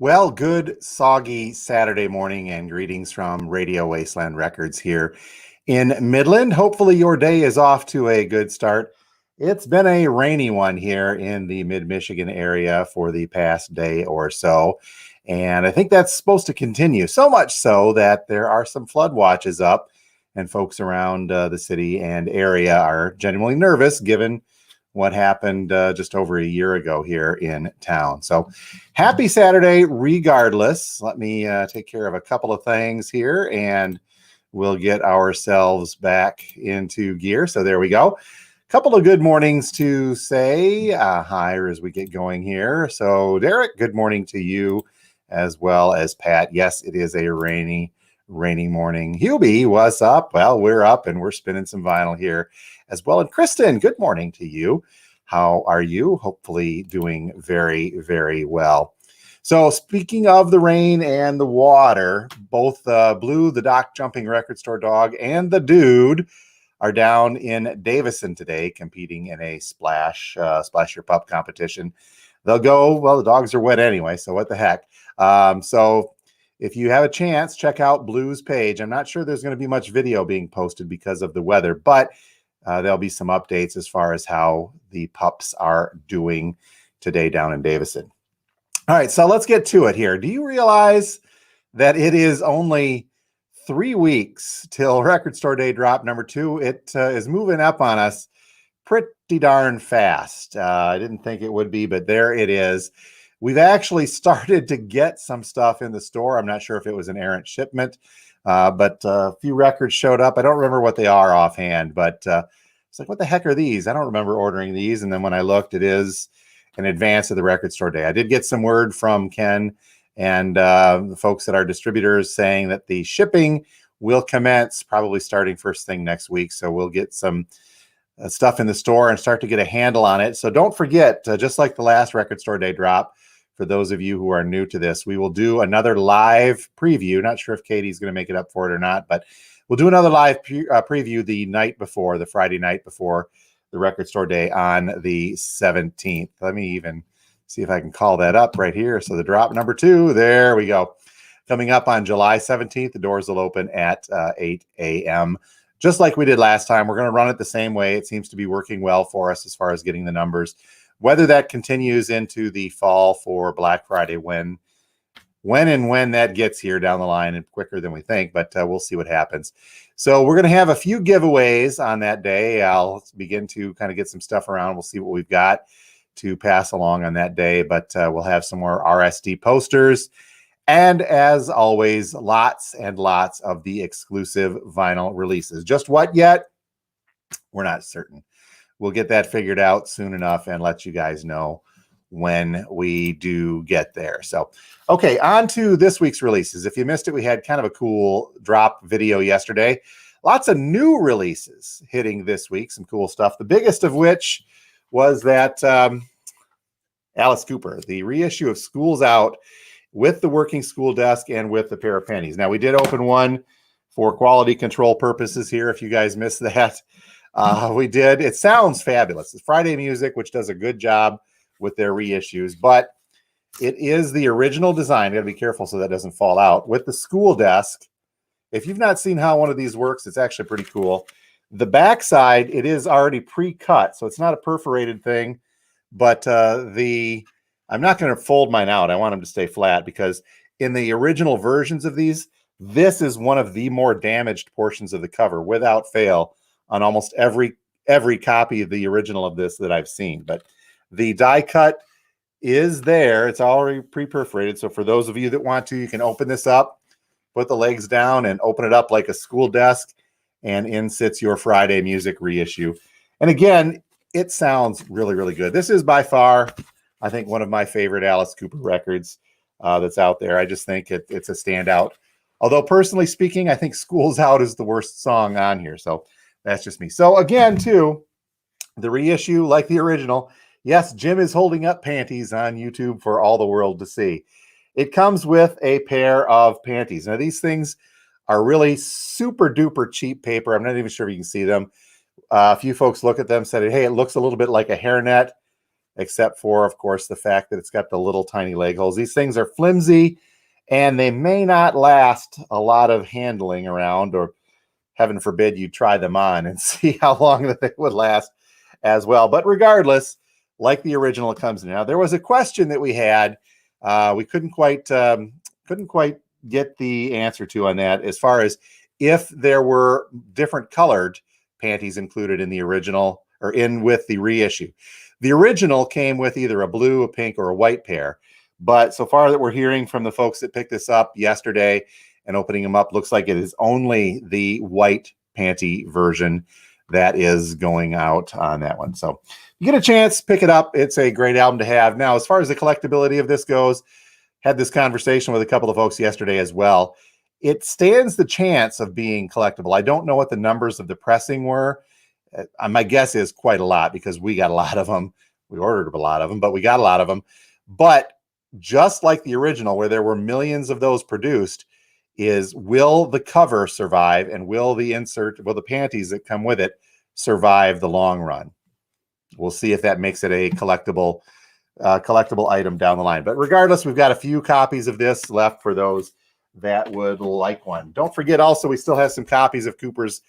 Well, good soggy Saturday morning and greetings from Radio Wasteland Records here in Midland. Hopefully your day is off to a good start. It's been a rainy one here in the mid-Michigan area for the past day or so, and I think that's supposed to continue, so much so that there are some flood watches up, and folks around the city and area are genuinely nervous given what happened just over a year ago here in town. So happy Saturday regardless. Let me take care of a couple of things here and we'll get ourselves back into gear. So there we go. Couple of good mornings to say hi as we get going here. So Derek, good morning to you as well as Pat. Yes, it is a rainy morning. Hubie, what's up? Well, we're up and we're spinning some vinyl here as well. And Kristen, good morning to you. How are you? Hopefully doing very, very well. So speaking of the rain and the water, both Blue, the Doc Jumping Record Store Dog, and the Dude are down in Davison today competing in a Splash Your Pup competition. They'll go, well, the dogs are wet anyway, so what the heck. So if you have a chance, check out Blue's page. I'm not sure there's going to be much video being posted because of the weather, but there'll be some updates as far as how the pups are doing today down in Davison. All right, so let's get to it here. Do you realize that it is only 3 weeks till Record Store Day drop number 2? It is moving up on us pretty darn fast. I didn't think it would be, but there it is. We've actually started to get some stuff in the store. I'm not sure if it was an errant shipment, but a few records showed up. I don't remember what they are offhand, but it's like, what the heck are these? I don't remember ordering these. And then when I looked, it is in advance of the Record Store Day. I did get some word from Ken and the folks at our distributors saying that the shipping will commence probably starting first thing next week. So we'll get some stuff in the store and start to get a handle on it. So don't forget, just like the last Record Store Day drop, for those of you who are new to this, we will do another live preview. Not sure if Katie's going to make it up for it or not, but we'll do another live preview the night before, the Friday night before the Record Store Day on the 17th. Let me even see if I can call that up right here. So the drop number 2, there we go. Coming up on July 17th, the doors will open at 8 a.m. Just like we did last time. We're going to run it the same way. It seems to be working well for us as far as getting the numbers. Whether that continues into the fall for Black Friday, when that gets here down the line and quicker than we think, but we'll see what happens. So we're going to have a few giveaways on that day. I'll begin to kind of get some stuff around. We'll see what we've got to pass along on that day, but we'll have some more RSD posters. And as always, lots and lots of the exclusive vinyl releases. Just what yet? We're not certain. We'll get that figured out soon enough and let you guys know when we do get there. So, okay, on to this week's releases. If you missed it, we had kind of a cool drop video yesterday. Lots of new releases hitting this week, some cool stuff. The biggest of which was that Alice Cooper, the reissue of School's Out with the working school desk and with the pair of panties. Now, we did open one for quality control purposes here, if you guys missed that. We did. It sounds fabulous. It's Friday Music, which does a good job with their reissues, but it is the original design. You got to be careful so that doesn't fall out with the school desk. If you've not seen how one of these works, it's actually pretty cool. The back side, it is already pre-cut, so it's not a perforated thing, but I'm not going to fold mine out. I want them to stay flat because in the original versions of these, this is one of the more damaged portions of the cover without fail on almost every copy of the original of this that I've seen. But the die cut is there. It's already pre-perforated. So for those of you that want to, you can open this up, put the legs down and open it up like a school desk, and in sits your Friday Music reissue. And again, it sounds really, really good. This is by far, I think, one of my favorite Alice Cooper records that's out there. I just think it's a standout. Although personally speaking, I think School's Out is the worst song on here. So that's just me. So again, too, the reissue, like the original, yes, Jim is holding up panties on YouTube for all the world to see. It comes with a pair of panties. Now, these things are really super duper cheap paper. I'm not even sure if you can see them. A few folks look at them, said, hey, it looks a little bit like a hairnet. except for, of course, the fact that it's got the little tiny leg holes. These things are flimsy, and they may not last a lot of handling around, or heaven forbid you try them on and see how long that they would last as well. But regardless, like the original, it comes in. Now, there was a question that we had. We couldn't quite get the answer to on that, as far as if there were different colored panties included in the original or in with the reissue. The original came with either a blue, a pink, or a white pair. But so far that we're hearing from the folks that picked this up yesterday and opening them up, looks like it is only the white panty version that is going out on that one. So you get a chance, pick it up. It's a great album to have. Now, as far as the collectability of this goes, had this conversation with a couple of folks yesterday as well. It stands the chance of being collectible. I don't know what the numbers of the pressing were. My guess is quite a lot, because we got a lot of them. We ordered a lot of them, but we got a lot of them. But just like the original, where there were millions of those produced, is will the cover survive, and will the panties that come with it survive the long run? We'll see if that makes it a collectible item down the line. But regardless, we've got a few copies of this left for those that would like one. Don't forget also, we still have some copies of Cooper's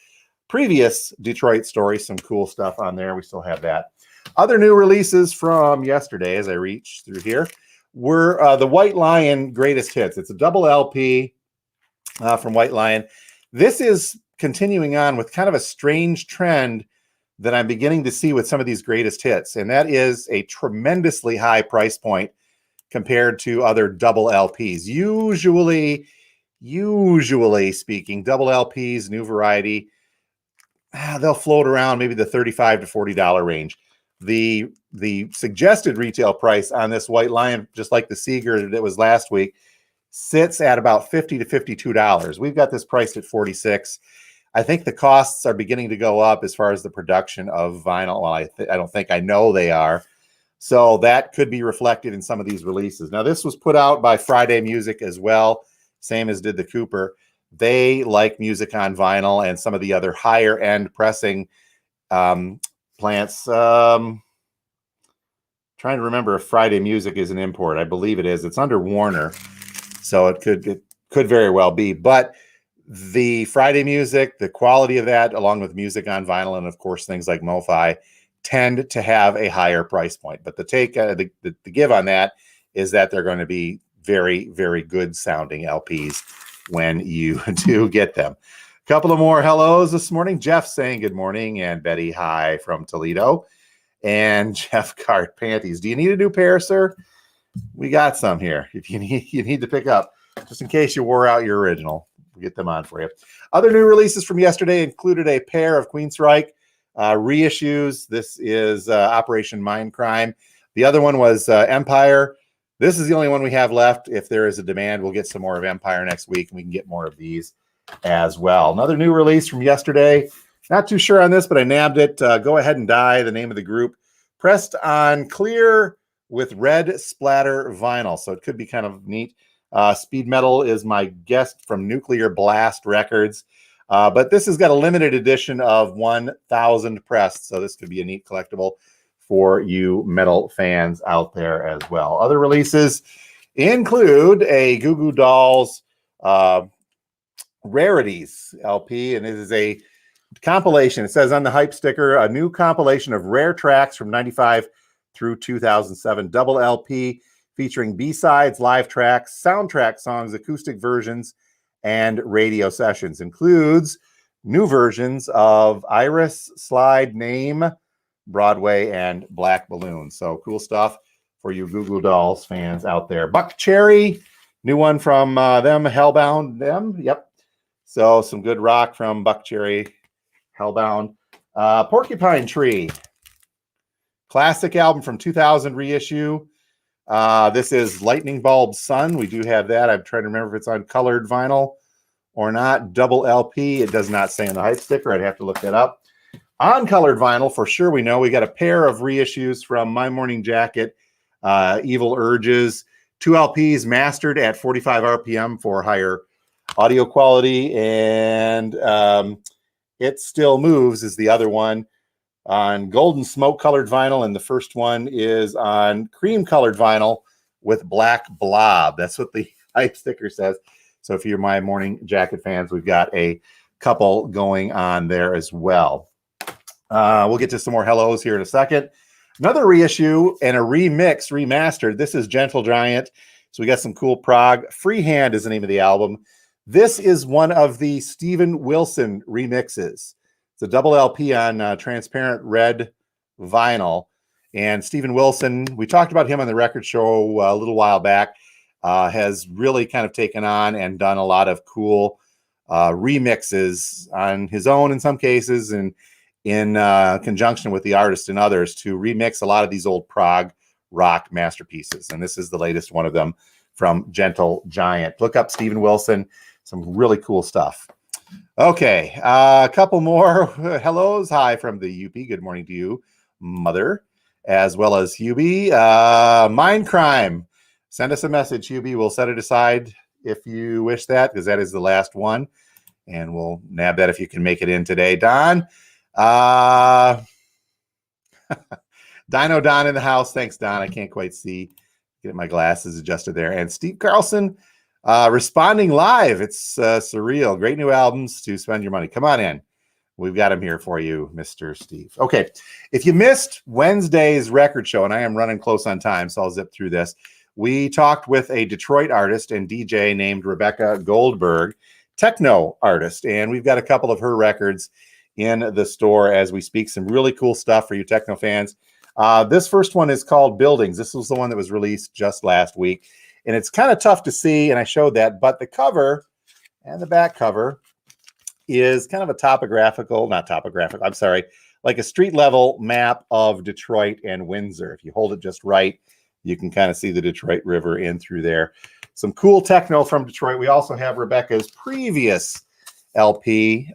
previous Detroit story, some cool stuff on there. We still have that. Other new releases from yesterday, as I reach through here, were the White Lion Greatest Hits. It's a double LP from White Lion. This is continuing on with kind of a strange trend that I'm beginning to see with some of these greatest hits, and that is a tremendously high price point compared to other double LPs. Usually speaking, double LPs, new variety, they'll float around maybe the $35 to $40 range. The suggested retail price on this White Lion, just like the Seeger that was last week, sits at about $50 to $52. We've got this priced at $46. I think the costs are beginning to go up as far as the production of vinyl. Well, I know they are. So that could be reflected in some of these releases. Now, this was put out by Friday Music as well, same as did the Cooper. They like music on vinyl and some of the other higher end pressing plants. Trying to remember if Friday Music is an import. I believe it is. It's under Warner, so it could very well be. But the Friday Music, the quality of that, along with music on vinyl, and of course things like MoFi, tend to have a higher price point. But the give on that is that they're going to be very, very good sounding LPs when you do get them. A couple of more hellos this morning. Jeff saying good morning, and Betty hi from Toledo. And Jeff Cart panties. Do you need a new pair, sir? We got some here. If you need to pick up, just in case you wore out your original. We'll get them on for you. Other new releases from yesterday included a pair of Queensryche reissues. This is Operation Mindcrime. The other one was Empire. This is the only one we have left. If there is a demand, we'll get some more of Empire next week, and we can get more of these as well. Another new release from yesterday. Not too sure on this, but I nabbed it. Go Ahead and Die, the name of the group. Pressed on clear with red splatter vinyl, so it could be kind of neat. Speed Metal is my guest from Nuclear Blast Records. But this has got a limited edition of 1,000 pressed, so this could be a neat collectible for you metal fans out there as well. Other releases include a Goo Goo Dolls Rarities LP, and it is a compilation. It says on the hype sticker, a new compilation of rare tracks from 95 through 2007, double LP featuring B-sides, live tracks, soundtrack songs, acoustic versions, and radio sessions. Includes new versions of Iris, Slide, Name, Broadway, and Black Balloon. So cool stuff for you Goo Goo Dolls fans out there. Buck Cherry, new one from them, Hellbound. Yep. So some good rock from Buck Cherry, Hellbound. Porcupine Tree, classic album from 2000 reissue. This is Lightning Bulb Sun. We do have that. I'm trying to remember if it's on colored vinyl or not. Double LP. It does not say on the hype sticker. I'd have to look that up. On colored vinyl, for sure, we know we got a pair of reissues from My Morning Jacket, Evil Urges, 2 LPs mastered at 45 RPM for higher audio quality, and It Still Moves is the other one. on golden smoke colored vinyl, and the first one is on cream colored vinyl with black blob. That's what the hype sticker says. So if you're my Morning Jacket fans, we've got a couple going on there as well. We'll get to some more hellos here in a second. Another reissue and a remix, remastered. This is Gentle Giant. So we got some cool prog. Freehand is the name of the album. This is one of the Steven Wilson remixes. It's a double LP on transparent red vinyl. And Steven Wilson, we talked about him on the record show a little while back, has really kind of taken on and done a lot of cool remixes on his own in some cases, and in conjunction with the artist and others to remix a lot of these old prog rock masterpieces. And this is the latest one of them from Gentle Giant. Look up Steven Wilson, some really cool stuff. Okay, a couple more hellos. Hi from the UP. Good morning to you, Mother, as well as Hubie. Mind Crime. Send us a message, Hubie. We'll set it aside if you wish that, because that is the last one. And we'll nab that if you can make it in today. Don. Dino Don in the house. Thanks, Don. I can't quite see. Get my glasses adjusted there. And Steve Carlson responding live. It's surreal. Great new albums to spend your money. Come on in. We've got them here for you, Mr. Steve. Okay. If you missed Wednesday's record show, and I am running close on time, so I'll zip through this. We talked with a Detroit artist and DJ named Rebecca Goldberg, techno artist, and we've got a couple of her records in the store as we speak. Some really cool stuff for you techno fans. This first one is called Buildings. This was the one that was released just last week, and it's kind of tough to see, and I showed that, but the cover and the back cover is kind of a like a street level map of Detroit and Windsor. If you hold it just right, you can kind of see the Detroit River in through there. Some cool techno from Detroit. We also have Rebecca's previous LP,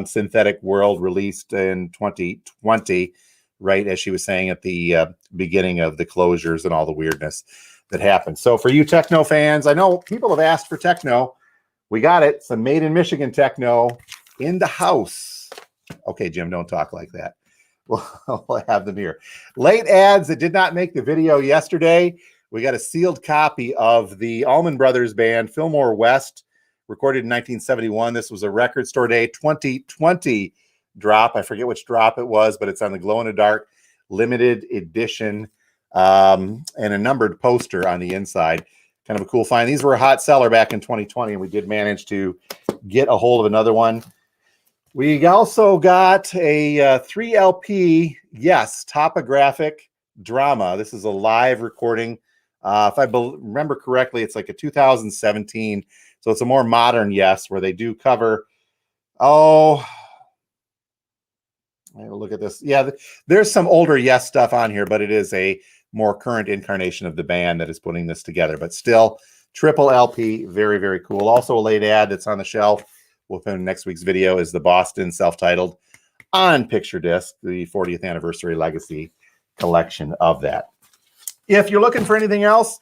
Synthetic World, released in 2020, right as she was saying at the beginning of the closures and all the weirdness that happened. So for you techno fans, I know people have asked for techno. We got it. Some made in Michigan techno in the house. Okay, Jim, don't talk like that. We'll have them here. Late ads that did not make the video yesterday. We got a sealed copy of the Allman Brothers Band, Fillmore West, recorded in 1971. This was a Record Store Day 2020 drop. I forget which drop it was, but it's on the glow-in-the-dark limited edition and a numbered poster on the inside. Kind of a cool find. These were a hot seller back in 2020, and we did manage to get a hold of another one. We also got a 3 LP, yes, Topographic Drama. This is a live recording. If I remember correctly, it's like a 2017. So it's a more modern Yes, where they do cover, look at this. Yeah, there's some older Yes stuff on here, but it is a more current incarnation of the band that is putting this together. But still, triple LP, very, very cool. Also a late ad that's on the shelf within next week's video is the Boston self-titled on picture disc, the 40th anniversary legacy collection of that. If you're looking for anything else,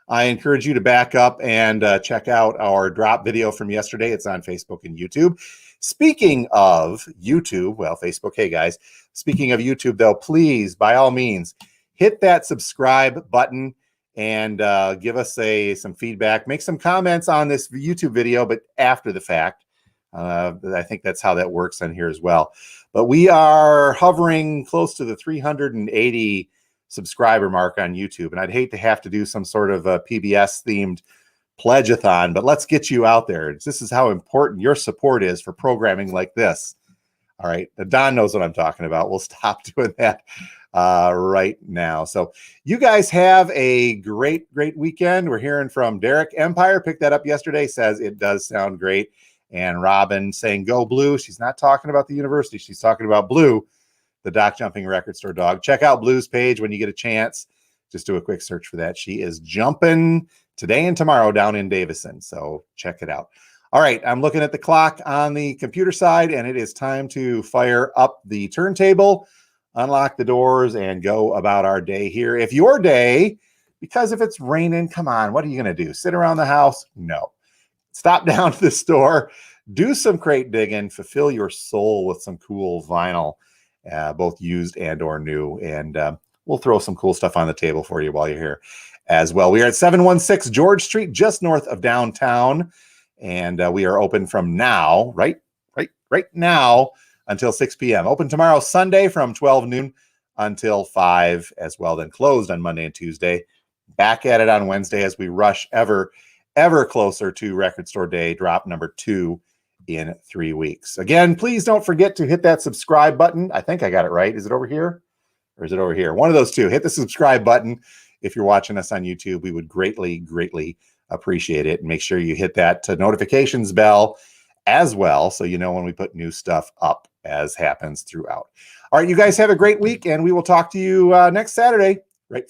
I encourage you to back up and check out our drop video from yesterday. It's on Facebook and YouTube. Speaking of YouTube, well, Facebook, hey guys, speaking of YouTube though, please, by all means, hit that subscribe button and give us some feedback. Make some comments on this YouTube video, but after the fact. I think that's how that works on here as well. But we are hovering close to the 380 subscriber mark on YouTube, and I'd hate to have to do some sort of a PBS themed pledge-a-thon, but let's get you out there. This is how important your support is for programming like this. All right, Don knows what I'm talking about. We'll stop doing that right now. So you guys have a great weekend. We're hearing from Derek Empire, picked that up yesterday, says it does sound great. And Robin saying go Blue. She's not talking about the university. She's talking about Blue, the Dock Jumping Record Store dog. Check out Blue's page when you get a chance. Just do a quick search for that. She is jumping today and tomorrow down in Davison. So check it out. All right. I'm looking at the clock on the computer side, and it is time to fire up the turntable, unlock the doors, and go about our day here. If your day, because if it's raining, come on, what are you going to do? Sit around the house? No. Stop down to the store, do some crate digging, fulfill your soul with some cool vinyl. both used and or new. And we'll throw some cool stuff on the table for you while you're here as well. We are at 716 George Street, just north of downtown. And we are open from now, right now, until 6 p.m. Open tomorrow, Sunday, from 12 noon until 5 as well. Then closed on Monday and Tuesday. Back at it on Wednesday as we rush ever closer to Record Store Day, drop number 2 in 3 weeks. Again, please don't forget to hit that subscribe button. I think I got it right. Is it over here or is it over here? One of those two. Hit the subscribe button. If you're watching us on YouTube, we would greatly appreciate it. And make sure you hit that notifications bell as well, so you know when we put new stuff up, as happens throughout. All right, you guys have a great week, and we will talk to you next Saturday, right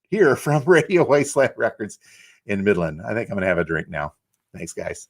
here from Radio Wasteland Records in Midland. I think I'm going to have a drink now. Thanks, guys.